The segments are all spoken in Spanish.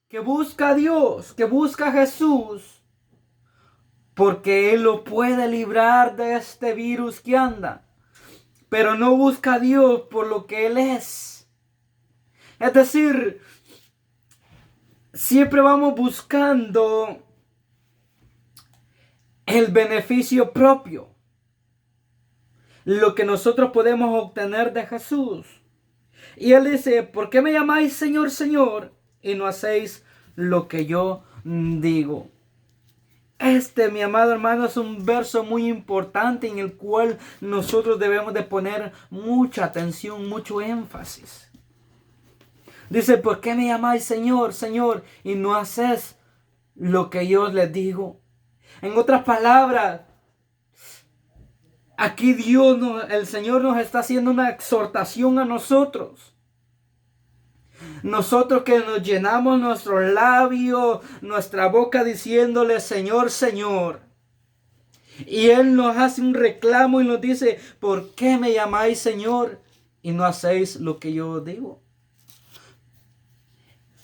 que busca a Dios, que busca a Jesús, porque Él lo puede librar de este virus que anda, pero no busca a Dios por lo que Él es. Es decir, siempre vamos buscando el beneficio propio, lo que nosotros podemos obtener de Jesús. Y Él dice, ¿por qué me llamáis Señor, Señor, y no hacéis lo que yo digo? Este, mi amado hermano, es un verso muy importante en el cual nosotros debemos de poner mucha atención, mucho énfasis. Dice, ¿por qué me llamáis Señor, Señor, y no hacéis lo que yo les digo? En otras palabras, aquí el Señor nos está haciendo una exhortación a nosotros. Nosotros que nos llenamos nuestros labios, nuestra boca diciéndole Señor, Señor. Y Él nos hace un reclamo y nos dice, ¿por qué me llamáis Señor y no hacéis lo que yo digo?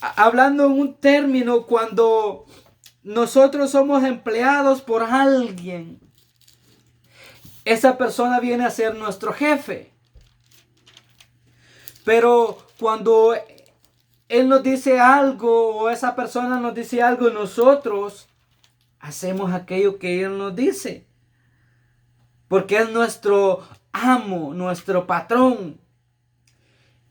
Hablando en un término, cuando nosotros somos empleados por alguien, esa persona viene a ser nuestro jefe. Pero cuando Él nos dice algo o esa persona nos dice algo, nosotros hacemos aquello que Él nos dice. Porque es nuestro amo, nuestro patrón.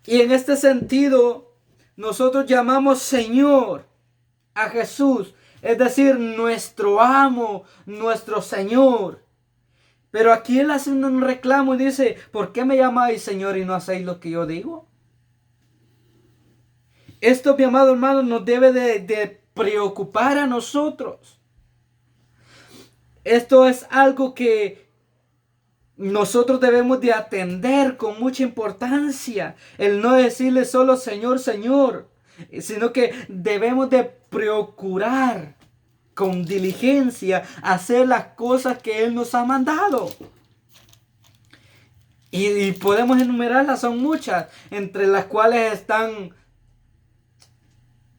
Y en este sentido, nosotros llamamos Señor a Jesús. Es decir, nuestro amo, nuestro Señor. Pero aquí Él hace un reclamo y dice, ¿por qué me llamáis Señor y no hacéis lo que yo digo? Esto, mi amado hermano, nos debe de preocupar a nosotros. Esto es algo que nosotros debemos de atender con mucha importancia. El no decirle solo Señor, Señor, sino que debemos de procurar con diligencia hacer las cosas que Él nos ha mandado. Y podemos enumerarlas, son muchas, entre las cuales están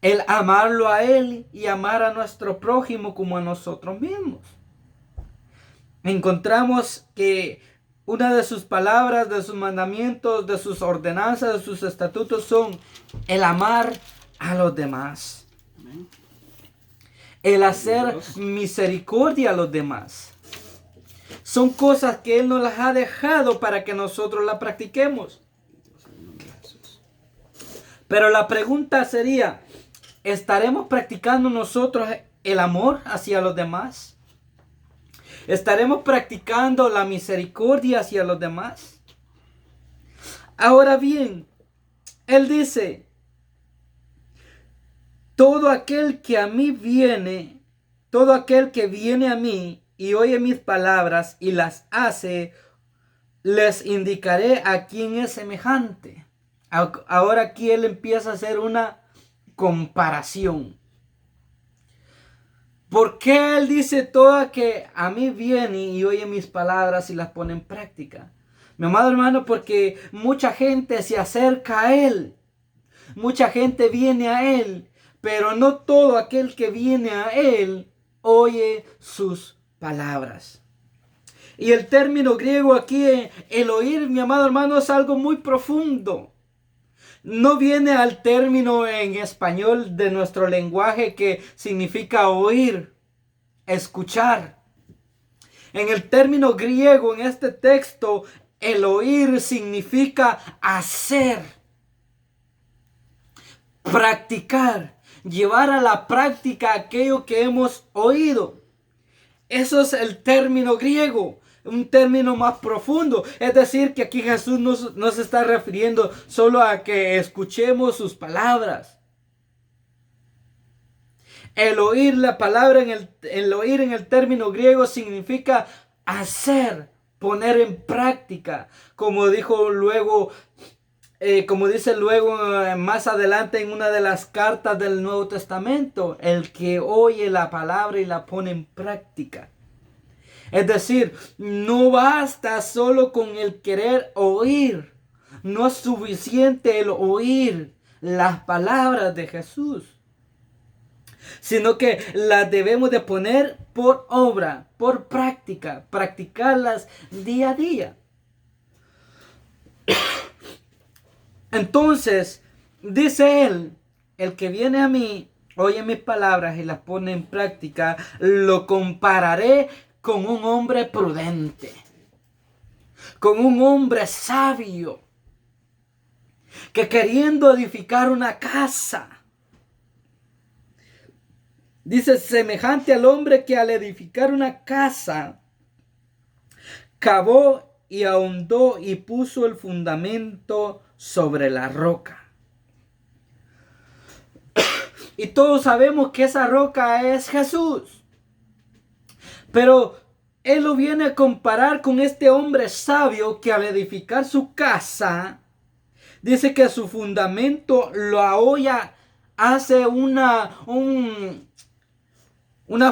el amarlo a Él y amar a nuestro prójimo como a nosotros mismos. Encontramos que una de sus palabras, de sus mandamientos, de sus ordenanzas, de sus estatutos son el amar a los demás. El hacer misericordia a los demás. Son cosas que Él nos las ha dejado para que nosotros las practiquemos. Pero la pregunta sería, ¿estaremos practicando nosotros el amor hacia los demás? ¿Estaremos practicando la misericordia hacia los demás? Ahora bien, Él dice, todo aquel que viene a mí y oye mis palabras y las hace, les indicaré a quién es semejante. Ahora aquí Él empieza a hacer una comparación. ¿Por qué Él dice todo que a mí viene y oye mis palabras y las pone en práctica? Mi amado hermano, porque mucha gente se acerca a Él. Mucha gente viene a Él, pero no todo aquel que viene a Él oye sus palabras. Y el término griego aquí, el oír, mi amado hermano, es algo muy profundo. No viene al término en español de nuestro lenguaje que significa oír, escuchar. En el término griego, en este texto, el oír significa hacer, practicar, llevar a la práctica aquello que hemos oído. Eso es el término griego. Un término más profundo. Es decir, que aquí Jesús no se está refiriendo solo a que escuchemos sus palabras. El oír la palabra, el oír en el término griego significa hacer, poner en práctica. Como dijo luego, como dice luego más adelante en una de las cartas del Nuevo Testamento, el que oye la palabra y la pone en práctica. Es decir, no basta solo con el querer oír. No es suficiente el oír las palabras de Jesús. sino que las debemos de poner por obra, por práctica, practicarlas día a día. Entonces, dice él, el que viene a mí, oye mis palabras y las pone en práctica, lo compararé con un hombre prudente, con un hombre sabio, que queriendo edificar una casa, dice, semejante al hombre que al edificar una casa, cavó y ahondó y puso el fundamento sobre la roca. Y todos sabemos que esa roca es Jesús. Pero él lo viene a comparar con este hombre sabio que al edificar su casa, dice que su fundamento lo apoya, hace una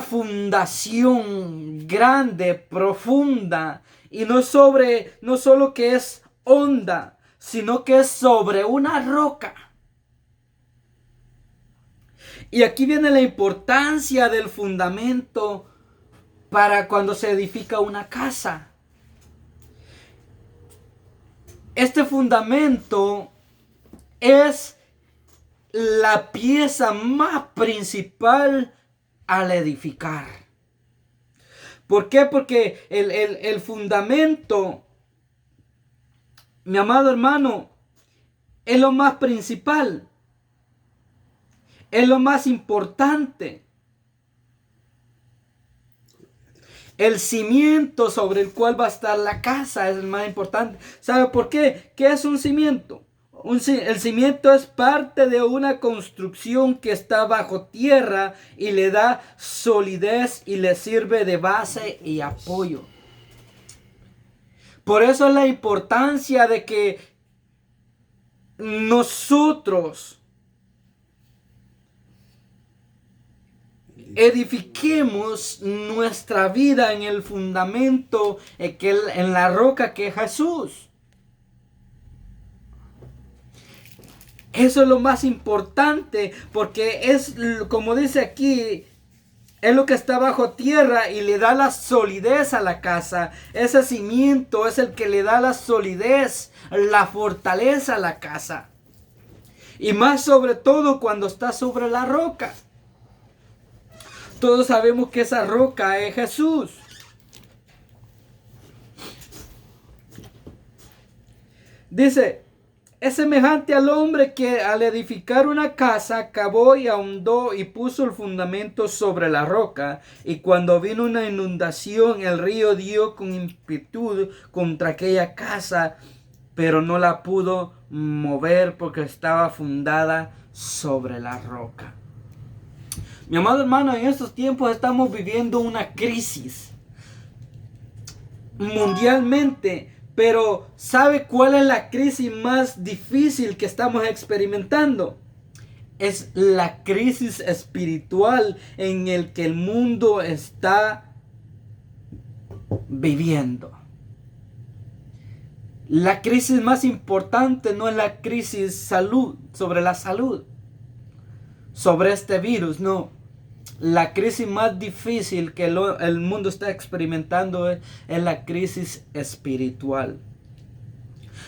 fundación grande, profunda, y no solo que es honda, sino que es sobre una roca. Y aquí viene la importancia del fundamento para cuando se edifica una casa. Este fundamento es la pieza más principal al edificar. ¿Por qué? Porque el fundamento, mi amado hermano, es lo más principal. Es lo más importante. El cimiento sobre el cual va a estar la casa es el más importante. ¿Sabe por qué? ¿Qué es un cimiento? El cimiento es parte de una construcción que está bajo tierra y le da solidez y le sirve de base y apoyo. Por eso es la importancia de que nosotros edifiquemos nuestra vida en el fundamento, en la roca que es Jesús. Eso es lo más importante, porque es, como dice aquí, es lo que está bajo tierra y le da la solidez a la casa. Ese cimiento es el que le da la solidez, la fortaleza a la casa. Y más sobre todo cuando está sobre la roca. Todos sabemos que esa roca es Jesús. Dice, es semejante al hombre que al edificar una casa cavó y ahondó y puso el fundamento sobre la roca. Y cuando vino una inundación, el río dio con ímpetu contra aquella casa, pero no la pudo mover porque estaba fundada sobre la roca. Mi amado hermano, en estos tiempos estamos viviendo una crisis mundialmente, pero ¿sabe cuál es la crisis más difícil que estamos experimentando? Es la crisis espiritual en el que el mundo está viviendo. La crisis más importante no es la crisis sobre la salud, sobre este virus, no. La crisis más difícil que el mundo está experimentando es la crisis espiritual.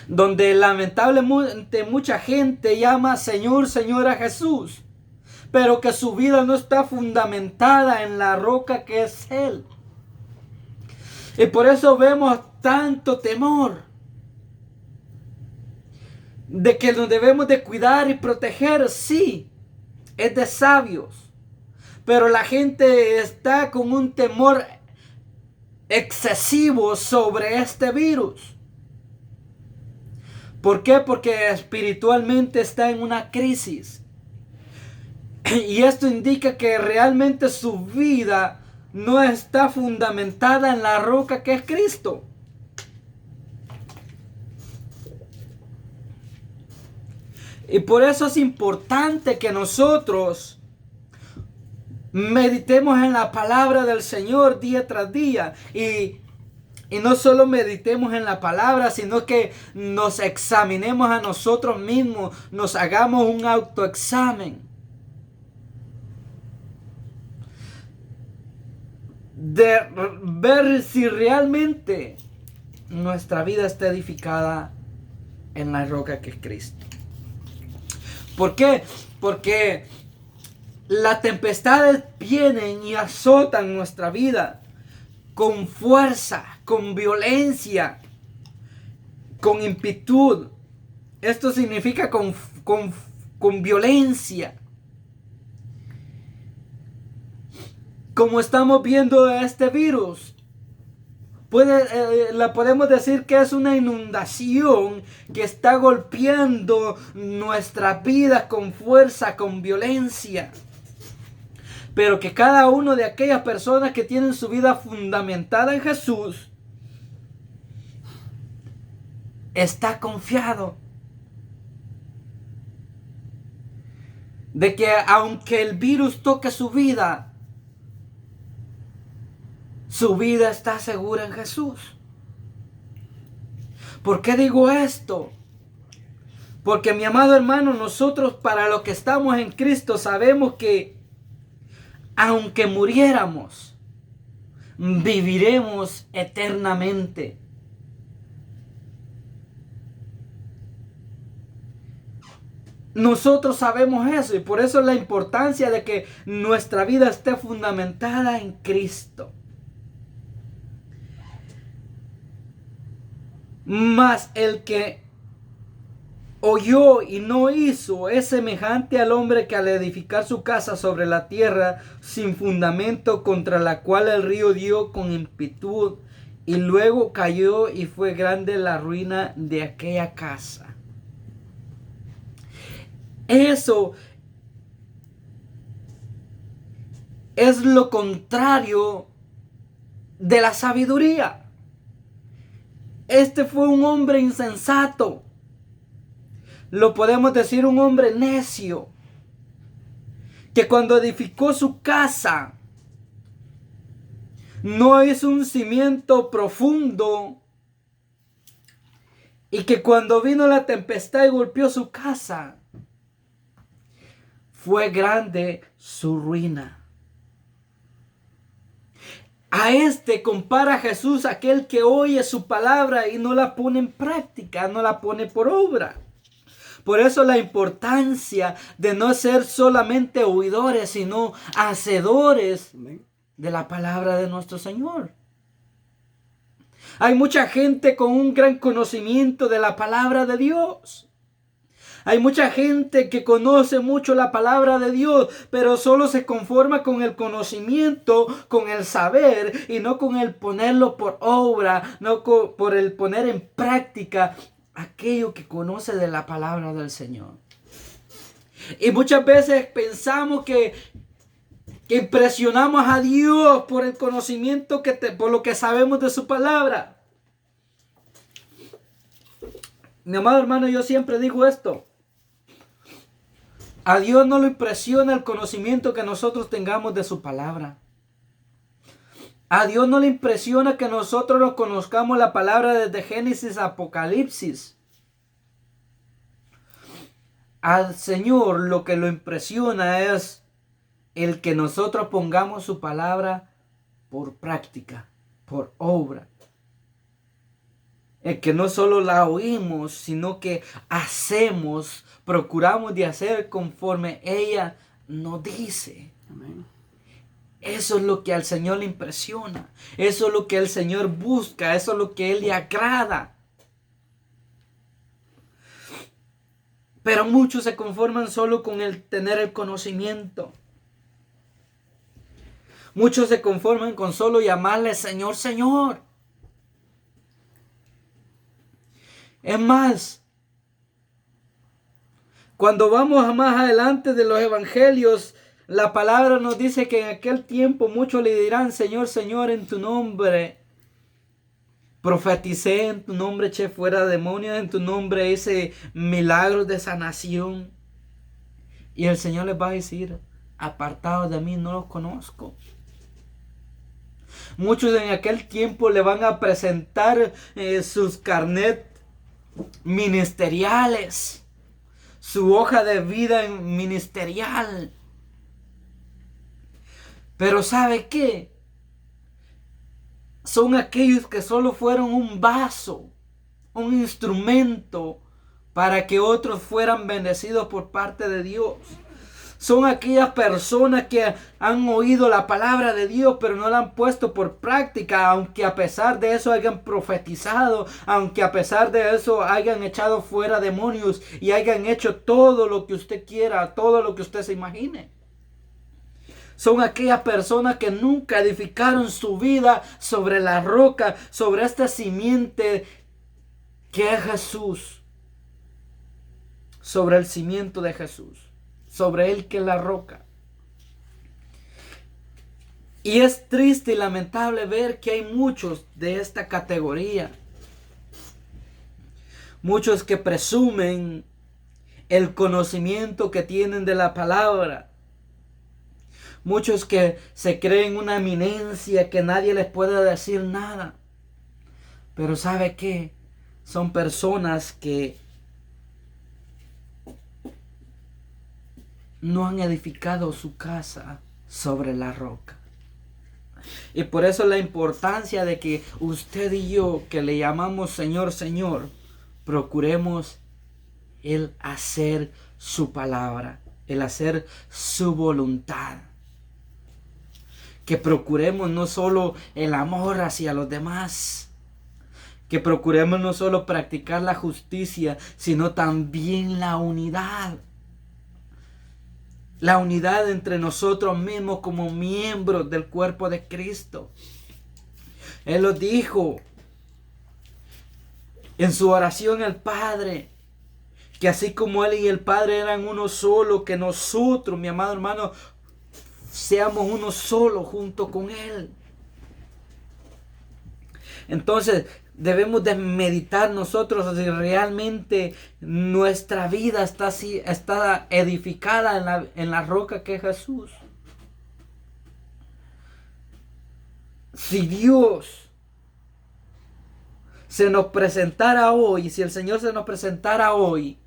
Donde lamentablemente mucha gente llama Señor, Señor a Jesús, pero que su vida no está fundamentada en la roca que es Él. Y por eso vemos tanto temor de que nos debemos de cuidar y proteger. Sí, es de sabios. Pero la gente está con un temor excesivo sobre este virus. ¿Por qué? Porque espiritualmente está en una crisis. Y esto indica que realmente su vida no está fundamentada en la roca que es Cristo. Y por eso es importante que nosotros meditemos en la palabra del Señor día tras día. Y no solo meditemos en la palabra, sino que nos examinemos a nosotros mismos. Nos hagamos un autoexamen. de ver si realmente nuestra vida está edificada en la roca que es Cristo. ¿Por qué? Porque las tempestades vienen y azotan nuestra vida con fuerza, con violencia, con impitud. Esto significa con violencia. Como estamos viendo este virus, la podemos decir que es una inundación que está golpeando nuestra vida con fuerza, con violencia. Pero que cada uno de aquellas personas que tienen su vida fundamentada en Jesús está confiado de que aunque el virus toque su vida está segura en Jesús. ¿Por qué digo esto? Porque, mi amado hermano, nosotros, para los que estamos en Cristo, sabemos que aunque muriéramos, viviremos eternamente. Nosotros sabemos eso, y por eso la importancia de que nuestra vida esté fundamentada en Cristo. Mas el que oyó y no hizo es semejante al hombre que al edificar su casa sobre la tierra sin fundamento, contra la cual el río dio con impitud, y luego cayó, y fue grande la ruina de aquella casa. Eso es lo contrario de la sabiduría. Este fue un hombre insensato. Lo podemos decir un hombre necio, que cuando edificó su casa no hizo un cimiento profundo, y que cuando vino la tempestad y golpeó su casa, fue grande su ruina. A este compara Jesús aquel que oye su palabra y no la pone en práctica, no la pone por obra. Por eso la importancia de no ser solamente oidores, sino hacedores de la palabra de nuestro Señor. Hay mucha gente con un gran conocimiento de la palabra de Dios. Hay mucha gente que conoce mucho la palabra de Dios, pero solo se conforma con el conocimiento, con el saber, y no con el ponerlo por obra, no por el poner en práctica aquello que conoce de la palabra del Señor. Y muchas veces pensamos que impresionamos a Dios por el conocimiento por lo que sabemos de su palabra. Mi amado hermano, yo siempre digo esto. A Dios no le impresiona el conocimiento que nosotros tengamos de su palabra. A Dios no le impresiona que nosotros nos conozcamos la palabra desde Génesis a Apocalipsis. Al Señor lo que lo impresiona es el que nosotros pongamos su palabra por práctica, por obra. El que no solo la oímos, sino que hacemos, procuramos de hacer conforme ella nos dice. Amén. Eso es lo que al Señor le impresiona. Eso es lo que el Señor busca. Eso es lo que Él le agrada. Pero muchos se conforman solo con el tener el conocimiento. Muchos se conforman con solo llamarle Señor, Señor. Es más, cuando vamos más adelante de los evangelios, la palabra nos dice que en aquel tiempo muchos le dirán, Señor, Señor, en tu nombre profeticé, en tu nombre eché fuera demonios, en tu nombre hice milagros de sanación. Y el Señor les va a decir, apartados de mí, no los conozco. Muchos en aquel tiempo le van a presentar sus carnet ministeriales, su hoja de vida ministerial. Pero ¿sabe qué? son aquellos que solo fueron un vaso, un instrumento para que otros fueran bendecidos por parte de Dios. Son aquellas personas que han oído la palabra de Dios, pero no la han puesto por práctica, aunque a pesar de eso hayan profetizado, aunque a pesar de eso hayan echado fuera demonios y hayan hecho todo lo que usted quiera, todo lo que usted se imagine. Son aquellas personas que nunca edificaron su vida sobre la roca, sobre esta simiente que es Jesús, sobre el cimiento de Jesús, sobre Él que es la roca. Y es triste y lamentable ver que hay muchos de esta categoría. Muchos que presumen el conocimiento que tienen de la palabra. Muchos que se creen una eminencia que nadie les puede decir nada. Pero ¿sabe qué? Son personas que no han edificado su casa sobre la roca. Y por eso la importancia de que usted y yo, que le llamamos Señor, Señor, procuremos el hacer su palabra, el hacer su voluntad. Que procuremos no solo el amor hacia los demás, que procuremos no solo practicar la justicia, sino también la unidad. La unidad entre nosotros mismos como miembros del cuerpo de Cristo. Él lo dijo en su oración al Padre, que así como Él y el Padre eran uno solo, que nosotros, mi amado hermano, seamos uno solo junto con Él. Entonces debemos de meditar nosotros si realmente nuestra vida está edificada en la roca que es Jesús. Si Dios se nos presentara hoy, si el Señor se nos presentara hoy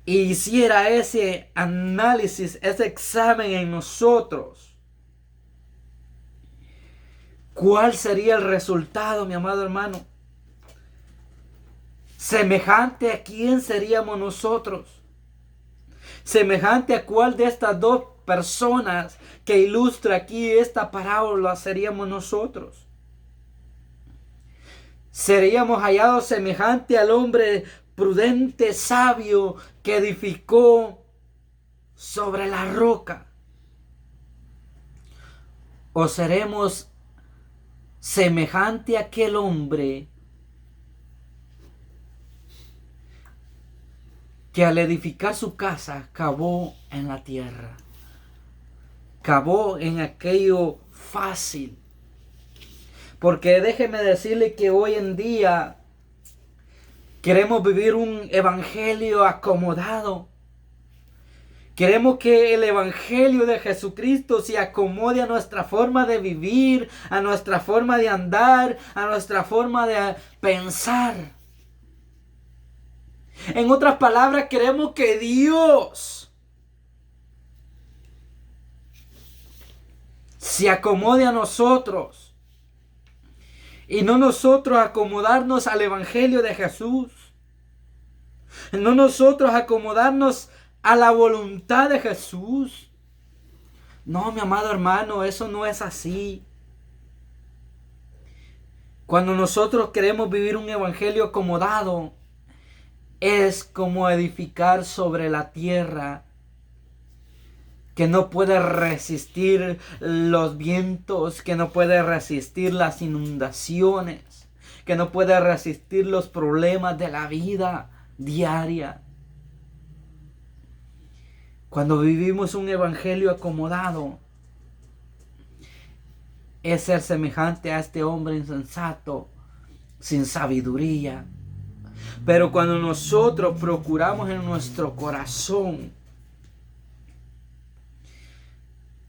y hiciera ese análisis, ese examen en nosotros, ¿cuál sería el resultado, mi amado hermano? ¿Semejante a quién seríamos nosotros? ¿Semejante a cuál de estas dos personas que ilustra aquí esta parábola seríamos nosotros? ¿Seríamos hallados semejante al hombre prudente, sabio, que edificó sobre la roca? ¿O seremos semejante a aquel hombre que al edificar su casa cavó en la tierra, cavó en aquello fácil? Porque déjeme decirle que hoy en día queremos vivir un evangelio acomodado. Queremos que el evangelio de Jesucristo se acomode a nuestra forma de vivir, a nuestra forma de andar, a nuestra forma de pensar. En otras palabras, queremos que Dios se acomode a nosotros y no nosotros acomodarnos al evangelio de Jesús. No nosotros acomodarnos a la voluntad de Jesús. No, mi amado hermano, eso no es así. Cuando nosotros queremos vivir un evangelio acomodado, es como edificar sobre la tierra que no puede resistir los vientos, que no puede resistir las inundaciones, que no puede resistir los problemas de la vida diaria. Cuando vivimos un evangelio acomodado, es ser semejante a este hombre insensato, sin sabiduría. Pero cuando nosotros procuramos en nuestro corazón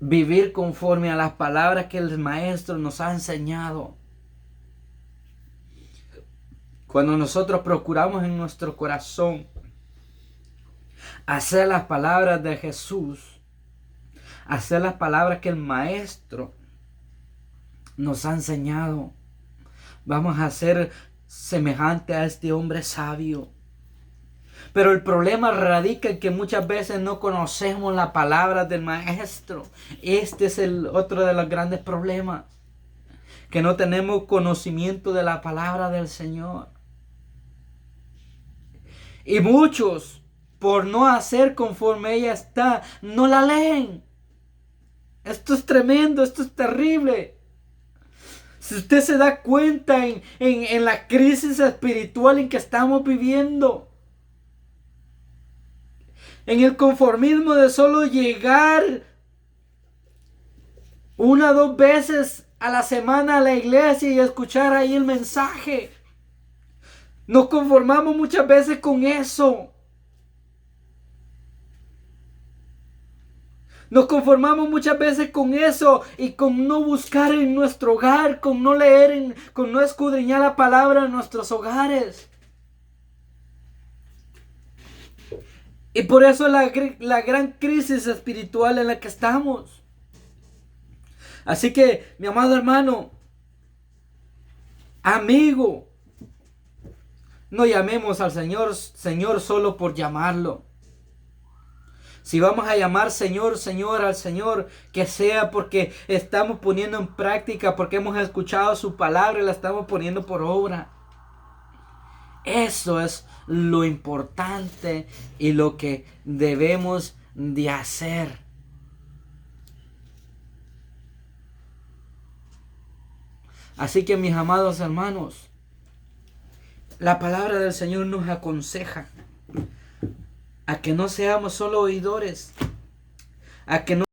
vivir conforme a las palabras que el Maestro nos ha enseñado, cuando nosotros procuramos en nuestro corazón hacer las palabras de Jesús, hacer las palabras que el Maestro nos ha enseñado. Vamos a ser semejante a este hombre sabio. Pero el problema radica en que muchas veces no conocemos la palabra del Maestro. Este es el otro de los grandes problemas. Que no tenemos conocimiento de la palabra del Señor. Y muchos, por no hacer conforme ella está, no la leen. Esto es tremendo, esto es terrible. Si usted se da cuenta en la crisis espiritual en que estamos viviendo, en el conformismo de solo llegar 1 o 2 veces a la semana a la iglesia y escuchar ahí el mensaje. Nos conformamos muchas veces con eso. Nos conformamos muchas veces con eso y con no buscar en nuestro hogar, con no leer, con no escudriñar la palabra en nuestros hogares. Y por eso la gran crisis espiritual en la que estamos. Así que, mi amado hermano, amigo, no llamemos al Señor, Señor solo por llamarlo. Si vamos a llamar Señor, Señor al Señor, que sea porque estamos poniendo en práctica, porque hemos escuchado su palabra y la estamos poniendo por obra. Eso es lo importante y lo que debemos de hacer. Así que, mis amados hermanos, la palabra del Señor nos aconseja a que no seamos solo oidores, a que no